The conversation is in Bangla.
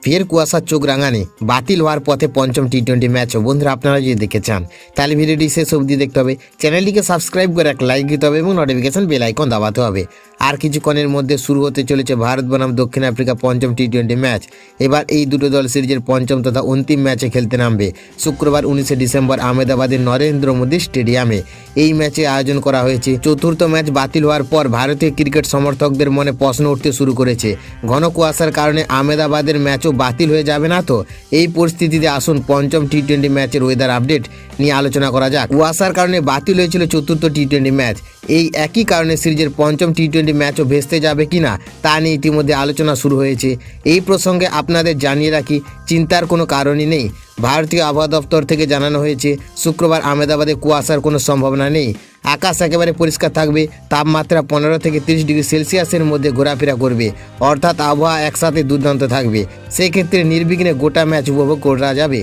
ফের কুয়াশার চোখ রাঙানি বাতিল হওয়ার পথে পঞ্চম টি-20 ম্যাচও। বন্ধুরা, আপনারা যদি দেখতে চান তাহলে ভিডিওটি শেষ অবধি দেখতে হবে, চ্যানেলটিকে সাবস্ক্রাইব করে এক লাইক দিতে হবে এবং নোটিফিকেশন বেল আইকন দাবাতে হবে। আর কিছুক্ষণের মধ্যে শুরু হতে চলেছে ভারত বনাম দক্ষিণ আফ্রিকা পঞ্চম টি-20 ম্যাচ। এবার এই দুটো দল সিরিজের পঞ্চম তথা অন্তিম ম্যাচে খেলতে নামবে শুক্রবার 19 ডিসেম্বর আহমেদাবাদের নরেন্দ্র মোদী স্টেডিয়ামে। এই ম্যাচে আয়োজন করা হয়েছে। চতুর্থ ম্যাচ বাতিল হওয়ার পর ভারতীয় ক্রিকেট সমর্থকদের মনে প্রশ্ন উঠতে শুরু করেছে, ঘন কুয়াশার কারণে আহমেদাবাদের ম্যাচও বাতিল হয়ে যাবে না তো? এই পরিস্থিতিতে আসুন পঞ্চম টি-20 ম্যাচের ওয়েদার আপডেট নিয়ে আলোচনা করা যাক। কুয়াশার কারণে বাতিল হয়েছিল চতুর্থ টি-20 ম্যাচ। এই একই কারণে সিরিজের পঞ্চম টি-20 ম্যাচও ভেস্তে যাবে কিনা তা নিয়ে ইতিমধ্যে আলোচনা শুরু হয়েছে। এই প্রসঙ্গে আপনাদের জানিয়ে রাখি, চিন্তার কোনো কারণই নেই। ভারতীয় আবহাওয়া দপ্তর থেকে জানানো হয়েছে শুক্রবার আহমেদাবাদে কুয়াশার কোনো সম্ভাবনা নেই। আকাশ একেবারে পরিষ্কার থাকবে, তাপমাত্রা 15 থেকে 30 ডিগ্রি সেলসিয়াসের মধ্যে ঘোরাফেরা করবে, অর্থাৎ আবহাওয়া একসাথে দুর্দান্ত থাকবে। সেক্ষেত্রে নির্বিঘ্নে গোটা ম্যাচ উপভোগ করা যাবে।